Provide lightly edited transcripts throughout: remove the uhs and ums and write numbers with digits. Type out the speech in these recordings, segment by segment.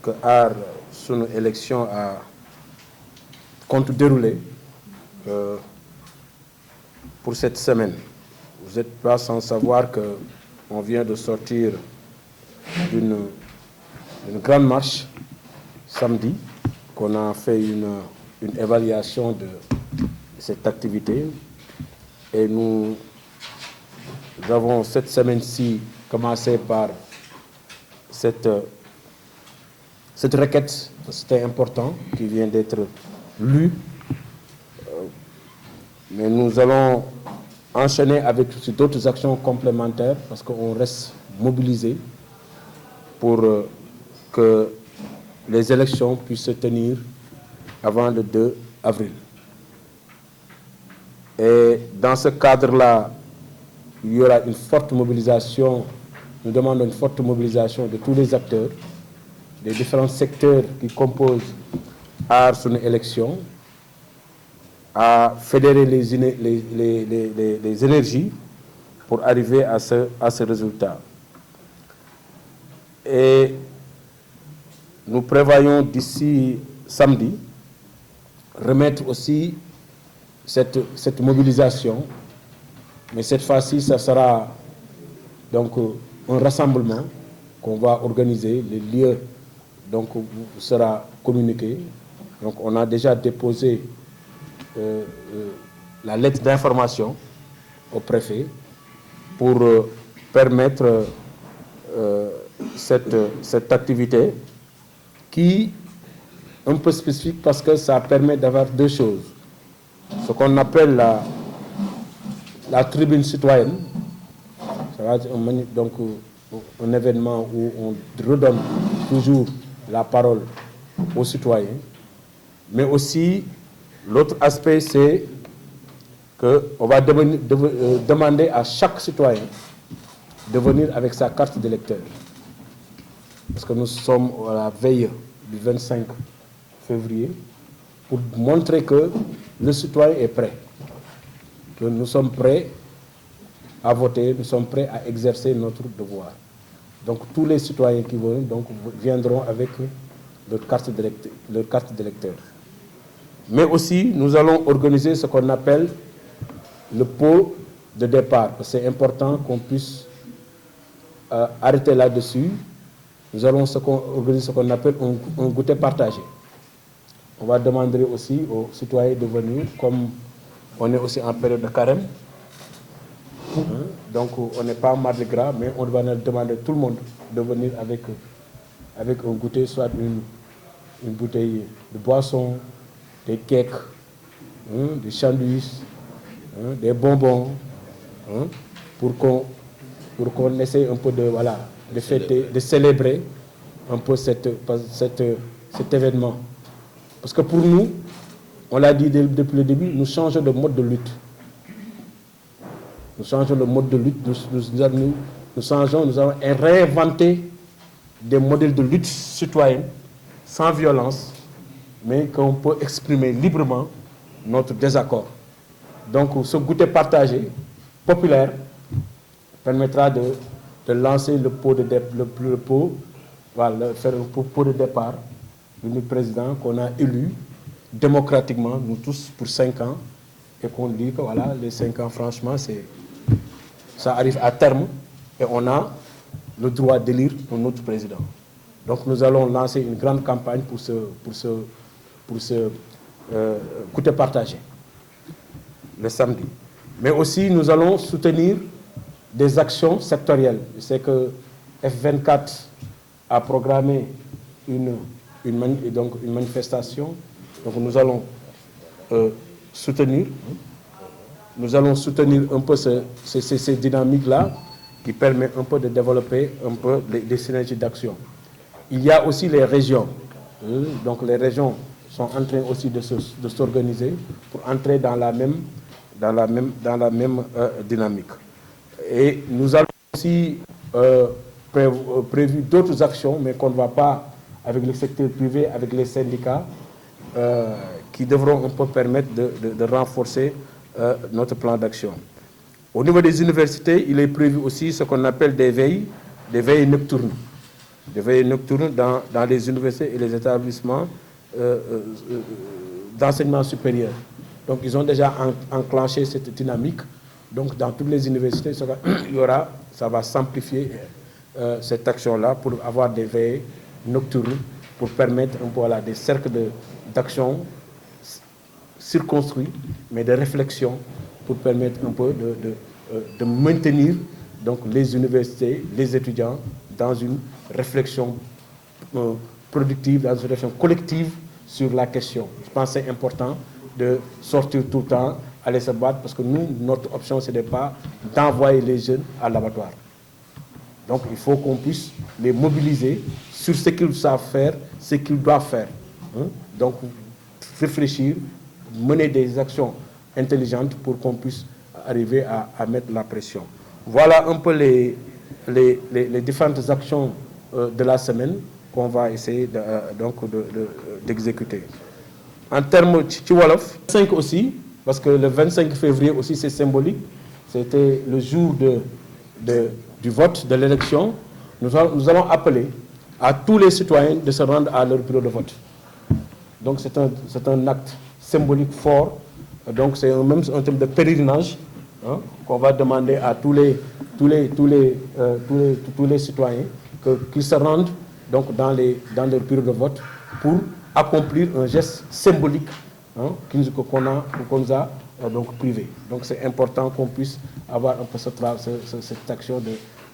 que Aar Sunu Élection compte dérouler pour cette semaine. Vous n'êtes pas sans savoir qu'on vient de sortir d'une grande marche samedi, qu'on a fait une évaluation de cette activité et nous avons cette semaine-ci commencé par cette requête, c'était important, qui vient d'être lue, mais nous allons enchaîner avec d'autres actions complémentaires parce qu'on reste mobilisé pour que les élections puissent se tenir avant le 2 avril. Et dans ce cadre-là, il y aura une forte mobilisation, nous demandons une forte mobilisation de tous les acteurs, des différents secteurs qui composent Aar Sunu Élection, à fédérer les énergies pour arriver à ce résultat. Et nous prévoyons d'ici samedi remettre aussi cette mobilisation, mais cette fois-ci, ça sera donc un rassemblement qu'on va organiser, les lieux donc sera communiqué. Donc on a déjà déposé la lettre d'information au préfet pour permettre cette activité qui est un peu spécifique parce que ça permet d'avoir deux choses. Ce qu'on appelle la tribune citoyenne, ça va être donc un événement où on redonne toujours la parole aux citoyens, mais aussi l'autre aspect, c'est qu'on va demander à chaque citoyen de venir avec sa carte d'électeur. Parce que nous sommes à la veille du 25 février pour montrer que le citoyen est prêt, que nous sommes prêts à voter, nous sommes prêts à exercer notre devoir. Donc tous les citoyens qui viendront avec leur carte d'électeur. Mais aussi, nous allons organiser ce qu'on appelle le pot de départ. C'est important qu'on puisse arrêter là-dessus. Nous allons organiser ce qu'on appelle un goûter partagé. On va demander aussi aux citoyens de venir, comme on est aussi en période de carême. Donc on n'est pas en Mardi Gras, mais on va demander à tout le monde de venir avec un goûter, soit une bouteille de boisson, des cakes, des sandwichs, des bonbons, pour qu'on essaie un peu de fêter, de célébrer un peu cet événement. Parce que pour nous, on l'a dit depuis le début, nous changeons de mode de lutte. Nous changeons le mode de lutte, nous allons réinventer des modèles de lutte citoyenne, sans violence, mais qu'on peut exprimer librement notre désaccord. Donc ce goûter partagé, populaire, permettra de lancer le pot de départ du président qu'on a élu démocratiquement, nous tous, pour 5 ans, et qu'on dit que voilà, les 5 ans, franchement, ça arrive à terme, et on a le droit d'élire notre président. Donc nous allons lancer une grande campagne pour ce goûter partagé le samedi. Mais aussi nous allons soutenir des actions sectorielles. Je sais que F24 a programmé une manifestation. Donc nous allons soutenir un peu ces dynamiques-là qui permettent un peu de développer un peu des synergies d'action. Il y a aussi les régions. Donc les régions sont en train aussi de s'organiser pour entrer dans la même dynamique. Et nous avons aussi prévu d'autres actions, mais qu'on ne va pas avec le secteur privé, avec les syndicats, qui devront un peu permettre de renforcer notre plan d'action. Au niveau des universités, il est prévu aussi ce qu'on appelle des veilles nocturnes. de veillée nocturne dans les universités et les établissements d'enseignement supérieur. Donc ils ont déjà enclenché cette dynamique. Donc dans toutes les universités, ça va simplifier cette action-là pour avoir des veillées nocturnes, pour permettre un peu des cercles d'action circonscrits, mais de réflexion, pour permettre un peu de maintenir donc, les universités, les étudiants dans une réflexion productive, dans une réflexion collective sur la question. Je pense que c'est important de sortir tout le temps, aller se battre, parce que nous, notre option, ce n'est pas d'envoyer les jeunes à l'abattoir. Donc il faut qu'on puisse les mobiliser sur ce qu'ils savent faire, ce qu'ils doivent faire. Donc réfléchir, mener des actions intelligentes pour qu'on puisse arriver à mettre la pression. Voilà un peu les différentes actions de la semaine qu'on va essayer d'exécuter. En termes de Wolof, 5 aussi, parce que le 25 février aussi c'est symbolique, c'était le jour du vote, de l'élection. Nous allons appeler à tous les citoyens de se rendre à leur bureau de vote. Donc c'est un acte symbolique fort. Donc c'est même un thème de pèlerinage qu'on va demander à tous les citoyens qu'ils se rendent donc dans leur bureau de vote pour accomplir un geste symbolique qu'on nous a donc privé. Donc c'est important qu'on puisse avoir un peu cette action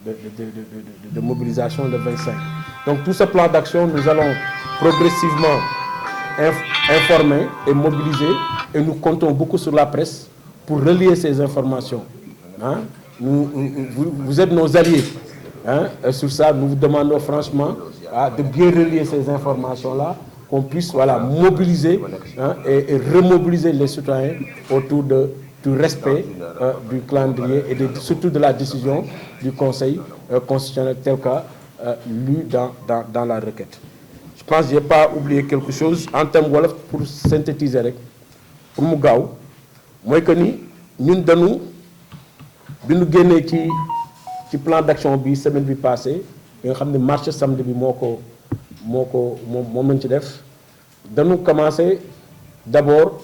de mobilisation le 25. Donc tout ce plan d'action, nous allons progressivement informer et mobiliser, et nous comptons beaucoup sur la presse pour relier ces informations. Vous êtes nos alliés. Sur ça, nous vous demandons franchement de bien relier ces informations-là, qu'on puisse mobiliser et remobiliser les citoyens autour du respect du calendrier et surtout de la décision du Conseil constitutionnel tel qu'a lu dans la requête. Je pense que je n'ai pas oublié quelque chose en termes Wolof pour synthétiser, pour mu gaaw mooy que ni ñun dañu bi ñu génnee ci plan d'action bi semaine bi passée nga xam ne marché samedi bi moom lañ ci def dañu commencé d'abord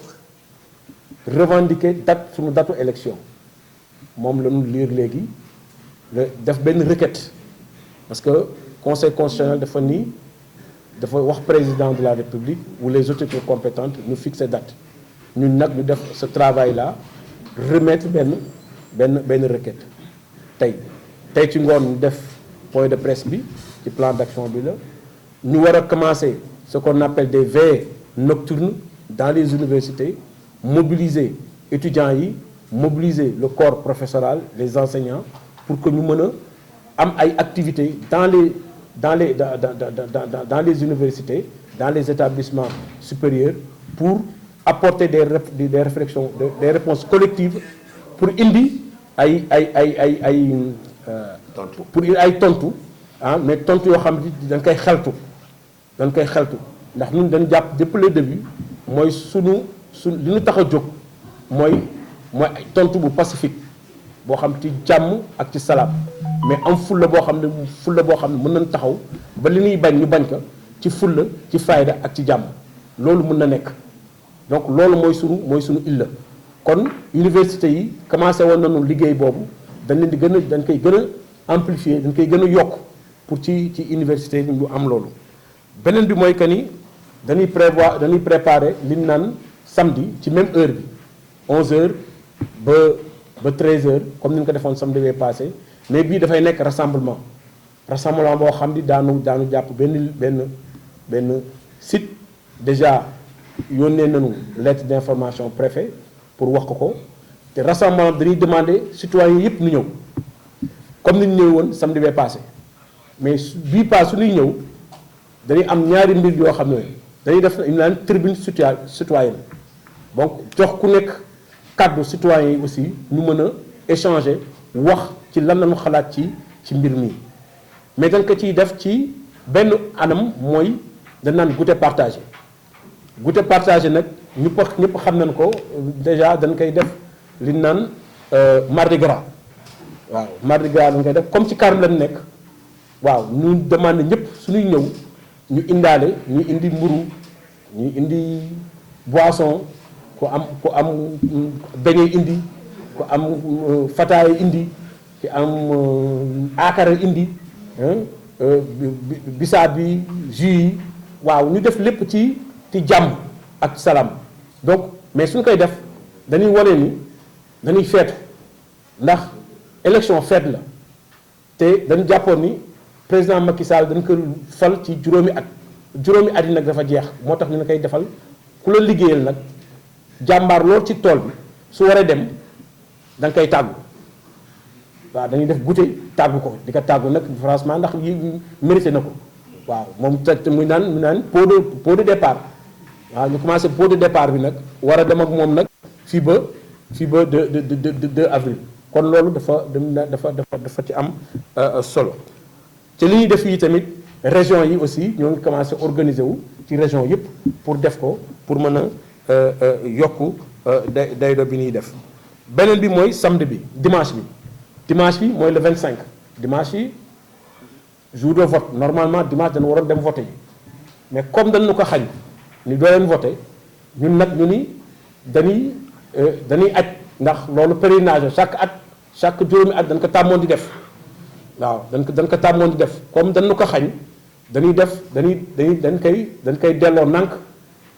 revendiquer suñu datu élection moom la ñu lire léegi def benn requête parce que conseil constitutionnel dafa wax président de la République ou les autorités compétentes ñu fixer date ñun nag ñu def ce travail là remettre benn requête tey ci ngoon ñu def point de presse bi ci plan d'action bi la ñu war a commencer ce qu'on appelle des veillées nocturnes dans les universités, mobiliser étudiants yi, mobiliser le corps professoral, les enseignants, pour que nous menions des activités dans les universités, dans les établissements supérieurs, pour apporter des réflexions, des réponses collectives, pour indi tontu, mais tontu yoo xam ne dañ koy xeltu ndax ñun dañ jàpp depuis le début mooy li ñu tax a jóg mooy tontu bu pacifique boo xam ci jàmm ak ci salaam mais am fulla boo xam ne mën nañ taxaw ba li ñuy bañ ñu bañ ko ci fulla ci fayda ak ci jàmm loolu mën na nekk donc loolu mooy sunu illa kon université yi commencé woon nañu liggéey boobu dañ koy gën a amplifier dañ koy gën a yokk pour ci université yi ñu am loolu beneen bi mooy que ni dañuy préparer li ñu naan samedi ci même heure bi 11h ba 13h comme ni ñu ko defoon samedi bee passé mais bii dafay nekk rassemblement boo xam ni daanu jàpp benn site déjà yónnee nañu lettre d'information préfet pour wax ko te rassemblement dañuy demander citoyens yëpp ñu ñëw comme ni ñu ñëw woon samedi bee passé mais bii pas su ñuy ñëw dañuy am ñaari mbir yoo xam ne dañuy def ñu naan tribune citoyenne donc jox ku nekk kàddu citoyens yi aussi ñu mën a échanger wax ci lan lañu xalaat ci mbir mi mais dañ ko ciy def ci benn anam mooy dañ naan goûter partagé nag ñëpp xam nañ ko déjà dañ koy def li naan mardi gras waaw mardi gras dañ koy def comme ci Carême lañ nekk waaw ñu demande ñëpp suñuy ñëw ñu indaale ñu indi mburu ñu indi boisson ku am beñe indi ku am fataay indi ku am akara indi bisaab bi jus yi waaw ñu def lépp ci jàmm ak salaam. donc mais suñ koy def dañuy wane ni dañuy feetu ndax élection feet la te dañu jàppoon ni président Macky Sall dañ ko fal ci juróomi at yi nag dafa jeex moo tax ñu ne koy defal ku la liggéeyal nag jàmbaar lool ci tool bi su waree dem da nga koy tàggu waaw dañuy def goûter tàggu ko di ko tàggu nag franchement ndax yi mérité na ko waaw moom te muy naan pot de départ waaw ñu commencé pot de départ bi nag war a dem ak moom nag fii ba 2 avril kon loolu dafa ci am solo ci li ñuy def yi tamit région yi aussi ñoo ngi commencé organiser wu ci région yëpp pour def ko pour mën a yokku daydo bi ñuy def. beneen bi mooy samedi bi dimanche bi mooy le 25 dimanche yi jour de vote normalement dimanche dañu waroon dem voter yi mais comme dañu ko xañ ni doo leen voter ñun nag ñu ni dañuy aj ndax loolu pèlerinage chaque juróomi at dañ ko tàmmoon di def waaw dañ ko tàmmoon di def comme dañu ko xañ dañ koy delloo nànk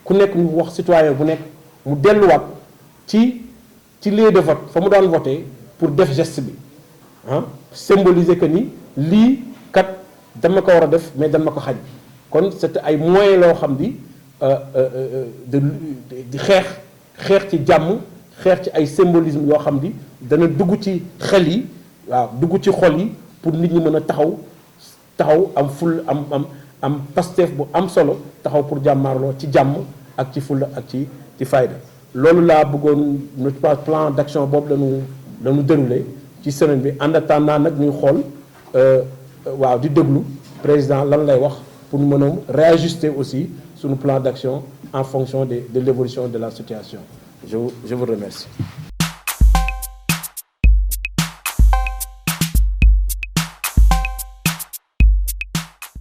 ku nekk ñu wax citoyen bu nekk mu delluwaat ci lieu de vote fa mu daan voter pour def geste bi symboliser que ni lii kat dama ko war a def mais dama ko xañ kon c'est ay moyens loo xam di xeex ci jàmm xeex ci ay symbolisme yoo xam di dana dugg ci xel yi waaw dugg ci xol yi pour nit ñi mën a taxaw am ful am Pastef bu am solo taxaw pour jàmmaarloo ci jàmm ak ci fulla ak ci fayda loolu laa bëggoon notre plan d'action boobu lañu déroulé ci semaine bi en attendant nag ñuy xool waaw di déglu président lan lay wax pour ñu mën a réajuster aussi suñu plan d'action en fonction de l'évolution de la situation je vous remercie.